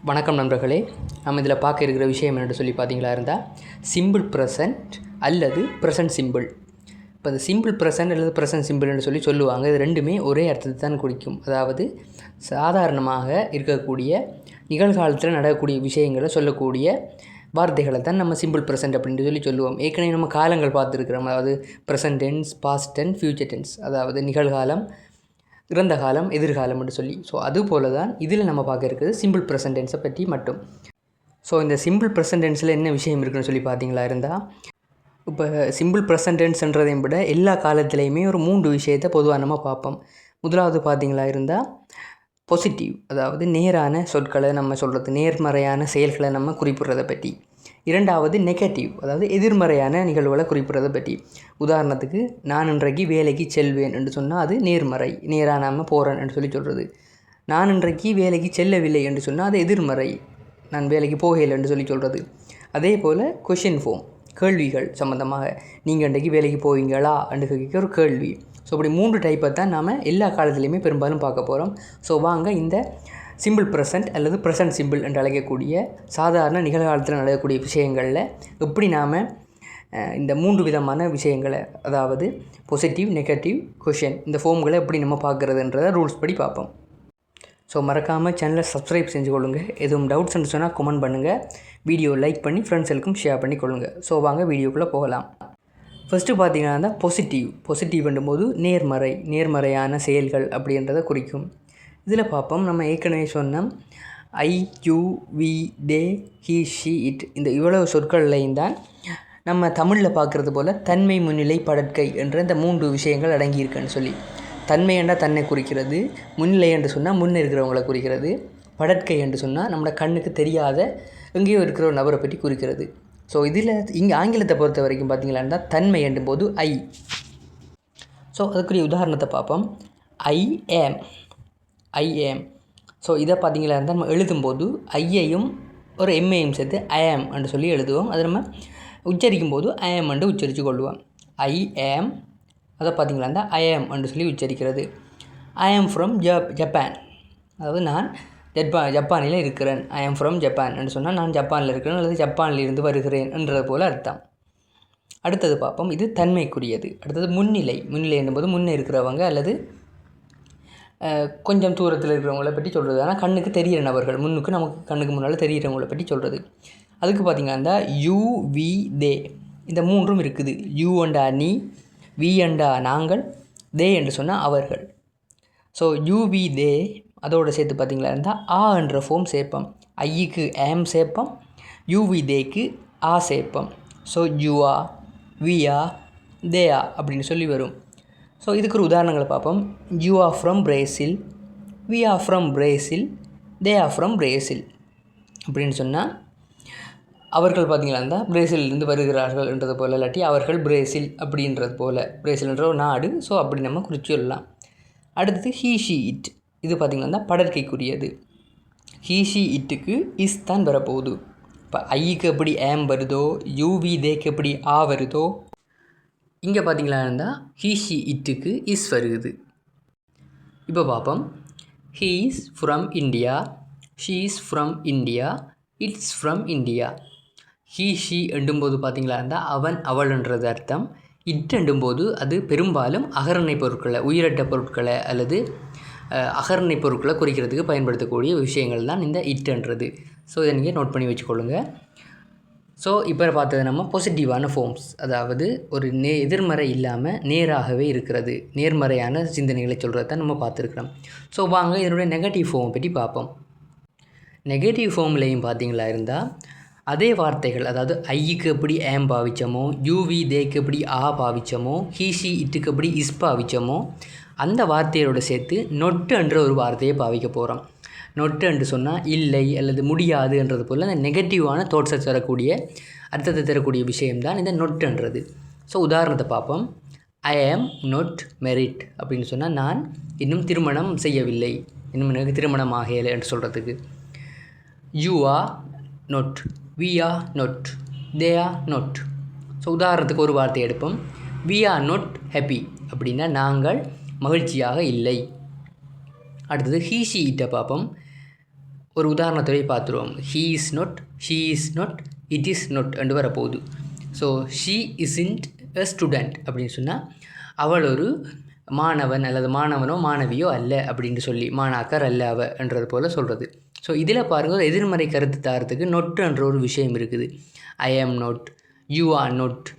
வணக்கம் நண்பர்களே. நம்ம இதில் பார்க்க இருக்கிற விஷயம் என்னென்னு சொல்லி பார்த்தீங்களா இருந்தால் சிம்பிள் ப்ரெசன்ட் அல்லது ப்ரெசன்ட் சிம்பிள். இப்போ இந்த சிம்பிள் ப்ரெசன்ட் அல்லது ப்ரெசன்ட் சிம்பிள்னு சொல்லுவாங்க. இது ரெண்டுமே ஒரே அர்த்தத்தை தான் குறிக்கும். அதாவது சாதாரணமாக இருக்கக்கூடிய நிகழ்காலத்தில் நடக்கக்கூடிய விஷயங்களை சொல்லக்கூடிய வார்த்தைகளை தான் நம்ம சிம்பிள் ப்ரெசன்ட் அப்படின்ட்டு சொல்லுவோம். ஏற்கனவே நம்ம காலங்கள் பார்த்துருக்குறோம். அதாவது present tense, past tense, future tense. அதாவது நிகழ்காலம், இறந்த காலம், எதிர்காலம் என்று சொல்லி. ஸோ அதுபோல தான் இதில் நம்ம பார்க்க இருக்கிறது சிம்பிள் ப்ரெசன்ட் டென்ஸை பற்றி மட்டும். ஸோ இந்த சிம்பிள் ப்ரெசன்ட் டென்ஸில் என்ன விஷயம் இருக்குதுன்னு சொல்லி பார்த்தீங்களா இருந்தால், இப்போ சிம்பிள் ப்ரெசன்ட் டென்ஸ்ன்றதையும் விட எல்லா காலத்துலேயுமே ஒரு 3 விஷயத்தை பொதுவாக நம்ம பார்ப்போம். முதலாவது பார்த்தீங்களா இருந்தால் பாசிட்டிவ், அதாவது நேரான சொற்களை நம்ம சொல்கிறது, நேர்மறையான செயல்களை நம்ம குறிப்பிட்றதை பற்றி. இரண்டாவது நெகட்டிவ், அதாவது எதிர்மறையான நிகழ்வுகளை குறிப்பிட்றதை பற்றி. உதாரணத்துக்கு, நான் இன்றைக்கு வேலைக்கு செல்வேன் என்று சொன்னால் அது நேர்மறை, நேராக நாம் போகிறேன் என்று சொல்கிறது. நான் இன்றைக்கு வேலைக்கு செல்லவில்லை என்று சொன்னால் அது எதிர்மறை, நான் வேலைக்கு போகலை என்று சொல்கிறது. அதே போல் கொஷின் ஃபார்ம், கேள்விகள் சம்மந்தமாக, நீங்கள் இன்றைக்கு வேலைக்கு போவீங்களா என்று கேட்க ஒரு கேள்வி. ஸோ இப்படி 3 டைப்பை தான் நாம் எல்லா காலத்துலேயுமே பெரும்பாலும் பார்க்க போகிறோம். ஸோ வாங்க இந்த சிம்பிள் ப்ரெசன்ட் அல்லது ப்ரெசன்ட் சிம்பிள் என்று அழைக்கக்கூடிய சாதாரண நிகழ்காலத்தில் நடக்கக்கூடிய விஷயங்களில் எப்படி நாம் இந்த 3 விதமான விஷயங்களை, அதாவது பாசிட்டிவ், நெகட்டிவ், கொஷின், இந்த ஃபார்ம்களை எப்படி நம்ம பார்க்குறதுன்றதை ரூல்ஸ் படி பார்ப்போம். ஸோ மறக்காமல் சேனலை சப்ஸ்கிரைப் செஞ்சு கொள்ளுங்கள். எதுவும் டவுட்ஸ்ன்னு சொன்னால் கமெண்ட் பண்ணுங்கள். வீடியோ லைக் பண்ணி ஃப்ரெண்ட்ஸுக்கும் ஷேர் பண்ணி கொள்ளுங்கள். ஸோ வாங்க வீடியோக்குள்ளே போகலாம். ஃபஸ்ட்டு பார்த்தீங்கன்னா பாசிட்டிவ்ன்றும் போது நேர்மறையான செயல்கள் அப்படின்றத குறிக்கும். இதில் பார்ப்போம், நம்ம ஏற்கனவே சொன்னோம் I, you, we, they, he, she, it, இந்த இவ்வளவு சொற்கள்லையும் தான் நம்ம தமிழில் பார்க்குறது போல் தன்மை, முன்னிலை, படற்கை என்ற இந்த 3 விஷயங்கள் அடங்கியிருக்குன்னு சொல்லி. தன்மை என்றால் தன்னை குறிக்கிறது, முன்னிலை என்று சொன்னால் முன்னே இருக்கிறவங்களை குறிக்கிறது, படற்கை என்று சொன்னால் நம்மளோட கண்ணுக்கு தெரியாத எங்கேயோ இருக்கிற ஒரு நபரை பற்றி குறிக்கிறது. ஸோ இதில் இங்கே ஆங்கிலத்தை பொறுத்த வரைக்கும் பார்த்தீங்களான்னா தன்மை என்றும் போது ஐ. ஸோ அதுக்குரிய உதாரணத்தை பார்ப்போம். ஐ ஏம். ஸோ இதை பார்த்தீங்களா இருந்தால் நம்ம எழுதும்போது ஐயையும் ஒரு எம்ஏயும் சேர்த்து ஐ ஆம் என்று சொல்லி எழுதுவோம். அதை நம்ம உச்சரிக்கும் போது ஐ ஆம் என்று உச்சரித்து கொள்வோம். ஐ ஆம், அதை பார்த்தீங்களா இருந்தால் ஐ ஆம் என்று சொல்லி உச்சரிக்கிறது. ஐ ஆம் ஃப்ரம் ஜப்பான், அதாவது நான் ஜப்பானில் இருக்கிறேன். ஐ ஆம் ஃப்ரம் ஜப்பான் என்று சொன்னால் நான் ஜப்பானில் இருக்கிறேன் அல்லது ஜப்பானில் இருந்து வருகிறேன் என்றது போல் அர்த்தம். அடுத்தது பார்ப்போம், இது தன்மைக்குரியது. அடுத்தது முன்னிலை என்பது முன்னே இருக்கிறவங்க அல்லது கொஞ்சம் தூரத்தில் இருக்கிறவங்கள பற்றி சொல்கிறது. ஆனால் கண்ணுக்கு தெரிகிற நபர்கள், நமக்கு கண்ணுக்கு முன்னால் தெரிகிறவங்கள பற்றி சொல்கிறது. அதுக்கு பார்த்திங்கன்னா யூ, வி, தே, இந்த 3ம் இருக்குது. யூ அண்டா நீ, வி அண்டா நாங்கள், தே என்று சொன்னால் அவர்கள். ஸோ யூ, வி, தே அதோடு சேர்த்து பார்த்திங்களா இருந்தால் ஆ என்ற ஃபார்ம் சேர்ப்போம். ஐக்கு ஆம் சேர்ப்போம், யூ, வி, தேக்கு ஆ சேர்ப்போம். ஸோ யூஆ, விஆ, தேஆ அப்படின்னு சொல்லி வரும். ஸோ இதுக்கு ஒரு உதாரணங்களை பார்ப்போம். You are from Brazil, we are from Brazil, they are from Brazil அப்படின்னு சொன்னால் அவர்கள் பார்த்திங்களா இருந்தால் பிரேசிலிருந்து வருகிறார்கள் என்றது போல், இல்லாட்டி அவர்கள் பிரேசில் அப்படின்றது போல், பிரேசில்ன்ற ஒரு நாடு. ஸோ அப்படி நம்ம குறித்து சொல்லலாம். அடுத்தது ஹீ, ஷி, இட், இது பார்த்திங்கன்னா படற்கைக்குரியது. ஹீ, ஷி, இட்டுக்கு இஸ் தான் வரப்போகுது. இப்போ ஐக்கு எப்படி ஆம் வருதோ, யூவி தேக்கு எப்படி ஆ வருதோ, இங்கே பார்த்திங்களா இருந்தால் ஹீ, ஷி, இட்டுக்கு இஸ் வருகுது. இப்போ பார்ப்போம். He is from India, she is from India, it's from India. He, she எண்டும்போது பார்த்திங்களா இருந்தால் அவன், அவள்ன்றது அர்த்தம். இட் எண்டும்போது அது பெரும்பாலும் அகரணை பொருட்களை, உயிரட்ட பொருட்களை அல்லது அகரணை பொருட்களை குறிக்கிறதுக்கு பயன்படுத்தக்கூடிய விஷயங்கள் தான் இந்த இட்டுன்றது. ஸோ இதை நீங்கள் நோட் பண்ணி வச்சுக்கொள்ளுங்க. ஸோ இப்போ பார்த்தது நம்ம பாசிட்டிவான ஃபார்ம்ஸ், அதாவது ஒரு எதிர்மறை இல்லாமல் நேராகவே இருக்கிறது, நேர்மறையான சிந்தனைகளை சொல்கிறது தான் நம்ம பார்த்துருக்குறோம். ஸோ வாங்க இதனுடைய நெகட்டிவ் ஃபார்மை பற்றி பார்ப்போம். நெகட்டிவ் ஃபார்ம்லேயும் பார்த்தீங்களா இருந்தால் அதே வார்த்தைகள், அதாவது ஐக்கு எப்படி ஆம் பாவிச்சோமோ, யூவி தேக்கு எப்படி ஆ பாவிச்சோமோ, ஹீஷி இட்டுக்கு எப்படி இஸ் பாவிச்சோமோ, அந்த வார்த்தையோடு சேர்த்து நொட்டு என்ற ஒரு வார்த்தையை பாவிக்க போகிறோம். நொட்டு என்று சொன்னால் இல்லை அல்லது முடியாதுன்றது போல் அந்த நெகட்டிவான தோட்ஸை தரக்கூடிய, அர்த்தத்தை தரக்கூடிய விஷயம்தான் இந்த நொட்டுன்றது. ஸோ உதாரணத்தை பார்ப்போம். ஐ ஆம் நாட் மேரிட் அப்படின்னு சொன்னால் நான் இன்னும் திருமணம் செய்யவில்லை, இன்னும் எனக்கு திருமணம் ஆகலை என்று சொல்கிறதுக்கு. You are not, we are not, they are not. So உதாரணத்துக்கு ஒரு வார்த்தை எடுப்போம். வி ஆர் நாட் ஹாப்பி அப்படின்னா நாங்கள் மகிழ்ச்சியாக இல்லை. அடுத்தது ஹீ, ஷி, இட்டை பார்ப்போம். ஒரு உதாரணத்தை பார்த்துருவோம். He is not, she is not, it is not என்று வரப்போகுது. So she isn't a student அப்படின்னு சொன்னால் அவள் ஒரு மாணவன் அல்லது மாணவனோ மாணவியோ அல்ல அப்படின்னு சொல்லி, மாணாக்கர் அல்ல அவ என்றது போல் சொல்கிறது. ஸோ இதில் பாருங்கள், ஒரு எதிர்மறை கருத்து தாரத்துக்கு நொட்டுன்ற ஒரு விஷயம் இருக்குது. I am not, you are not,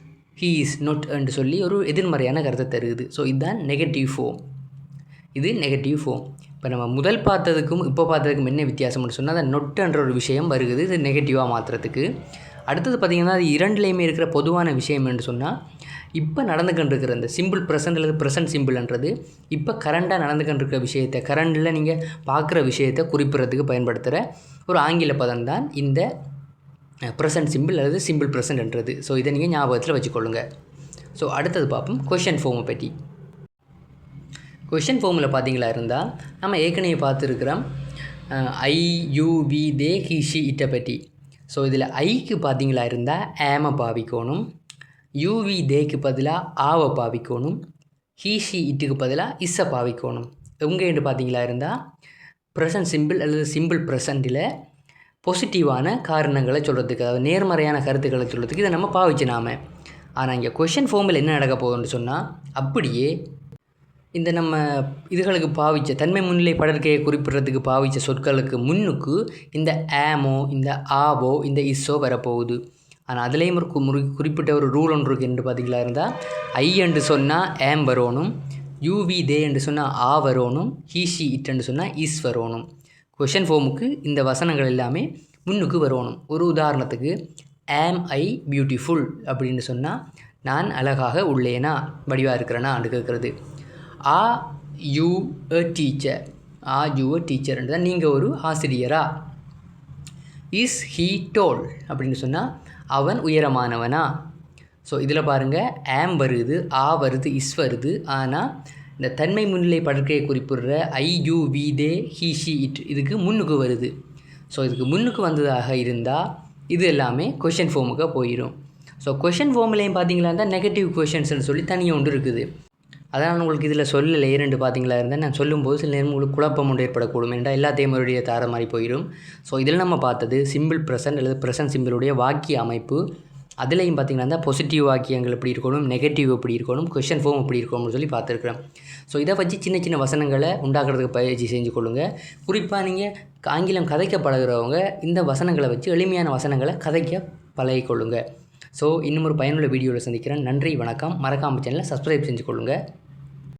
he is not என்று சொல்லி ஒரு எதிர்மறையான கருத்தை தருகுது. ஸோ இதுதான் நெகட்டிவ் ஃபார்ம். இது நெகட்டிவ் ஃபார்ம். இப்போ நம்ம முதல் பார்த்ததுக்கும் இப்போ பார்த்ததுக்கும் என்ன வித்தியாசம்னு சொன்னால், அந்த நொட்டுன்ற ஒரு விஷயம் வருகுது இது நெகட்டிவாக மாற்றுறதுக்கு. அடுத்தது பார்த்திங்கன்னா, அது இரண்டுலேயுமே இருக்கிற பொதுவான விஷயம் என்று சொன்னால், இப்போ நடந்துக்கிட்டு இந்த சிம்பிள் ப்ரெசன்ட் அல்லது ப்ரெசன்ட் சிம்பிள்ன்றது இப்போ கரண்டாக நடந்துக்கிட்டு இருக்கிற விஷயத்தை, கரண்டில் நீங்கள் பார்க்குற விஷயத்தை குறிப்பிட்றதுக்கு பயன்படுத்துகிற ஒரு ஆங்கில பதம் தான் இந்த ப்ரெசன்ட் சிம்பிள் அல்லது சிம்பிள் ப்ரெசன்ட்ன்றது. ஸோ இதை நீங்கள் ஞாபகத்தில் வச்சுக்கொள்ளுங்க. ஸோ அடுத்தது பார்ப்போம் கொஷன் ஃபார்மை பற்றி. கொஷன் ஃபார்மில் பார்த்தீங்களா இருந்தால் நம்ம ஏற்கனவே பார்த்துருக்குறோம் I, you, we, they, he, she, இட்டை பற்றி. ஸோ இதில் ஐக்கு பார்த்தீங்களா இருந்தால் ஏமை பாவிக்கணும், யூவி தேக்கு பதிலாக ஆவை பாவிக்கணும், ஹீஷி இட்டுக்கு பதிலாக இஸ்ஸை பாவிக்கணும். எங்கேன்னு பார்த்தீங்களா இருந்தால் ப்ரெசன்ட் சிம்பிள் அல்லது சிம்பிள் ப்ரெசண்டில் பாசிட்டிவான காரணங்களை சொல்கிறதுக்கு, அதாவது நேர்மறையான கருத்துக்களை சொல்கிறதுக்கு இதை நம்ம பாவிச்சு நாம. ஆனால் இங்கே கொஷன் ஃபார்மில் என்ன நடக்க போகுதுன்னு சொன்னால், அப்படியே இந்த நம்ம இதுகளுக்கு பாவித்த தன்மை முன்னிலை படற்கையை குறிப்பிட்றதுக்கு பாவித்த சொற்களுக்கு முன்னுக்கு இந்த ஆமோ, இந்த ஆவோ, இந்த இஸ்ஸோ வரப்போகுது. ஆனால் அதுலேயும் ஒரு குறிப்பிட்ட ஒரு ரூல் ஒன்று இருக்குது என்று பார்த்தீங்களா இருந்தால், ஐ என்று சொன்னால் ஏம் வரணும், யூவி தே என்று சொன்னால் ஆ வரணும், ஹீஷி இட் என்று சொன்னால் இஸ் வரணும். கொஷன் ஃபார்முக்கு இந்த வசனங்கள் எல்லாமே முன்னுக்கு வரணும். ஒரு உதாரணத்துக்கு ஆம் ஐ பியூட்டிஃபுல் அப்படின்னு சொன்னால் நான் அழகாக உள்ளேனா, வடிவாக இருக்கிறேனா அண்டு கேட்குறது. Are you a teacher, are you a டீச்சர்ன்றது தான் நீங்கள் ஒரு ஆசிரியரா. இஸ் ஹீ டோல் அப்படின்னு சொன்னால் அவன் உயரமானவனா. ஸோ இதில் பாருங்கள், ஆம் வருது, ஆ வருது, இஸ் வருது. ஆனால் இந்த தன்மை முன்னிலை படற்கையை குறிப்பிடுற I, you, we, they, he, she, it இதுக்கு முன்னுக்கு வருது. ஸோ இதுக்கு முன்னுக்கு வந்ததாக இருந்தால் இது எல்லாமே கொஷன் ஃபார்முக்கு போயிடும். ஸோ கொஷன் ஃபார்ம்லேயும் பார்த்தீங்களா இருந்தால் நெகட்டிவ் கொஷின்ஸ்னு சொல்லி தனியாக ஒன்று இருக்குது. அதான் உங்களுக்கு இதில் சொல்லலை இரண்டு பார்த்தீங்களா இருந்தால், நான் சொல்லும்போது சில நேரம் உங்களுக்கு குழப்பம் ஒன்று ஏற்படக்கூடும் என்றால் எல்லாத்தையும் மறுபடிய தார மாதிரி போயிடும். ஸோ இதில் நம்ம பார்த்தது சிம்பிள் ப்ரெசன்ட் அல்லது ப்ரெசன்ட் சிம்பிளுடைய வாக்கிய அமைப்பு. அதுலேயும் பார்த்திங்கன்னா பாசிட்டிவ் வாக்கியங்கள் எப்படி இருக்கணும், நெகட்டிவ் எப்படி இருக்கணும், கொஷன் ஃபார்ம் எப்படி இருக்கணும்னு சொல்லி பார்த்துருக்குறேன். ஸோ இதை வச்சு சின்ன சின்ன வசனங்களை உண்டாக்குறதுக்கு பயிற்சி செஞ்சு கொள்ளுங்கள். குறிப்பாக நீங்கள் ஆங்கிலம் கதைக்க பழகிறவங்க இந்த வசனங்களை வச்சு எளிமையான வசனங்களை கதைக்க பழகிக்கொள்ளுங்கள். ஸோ இன்னும் ஒரு பயனுள்ள வீடியோவில் சந்திக்கிறேன். நன்றி, வணக்கம். மறக்காமல் சேனலை சப்ஸ்கிரைப் செஞ்சு கொள்ளுங்கள்.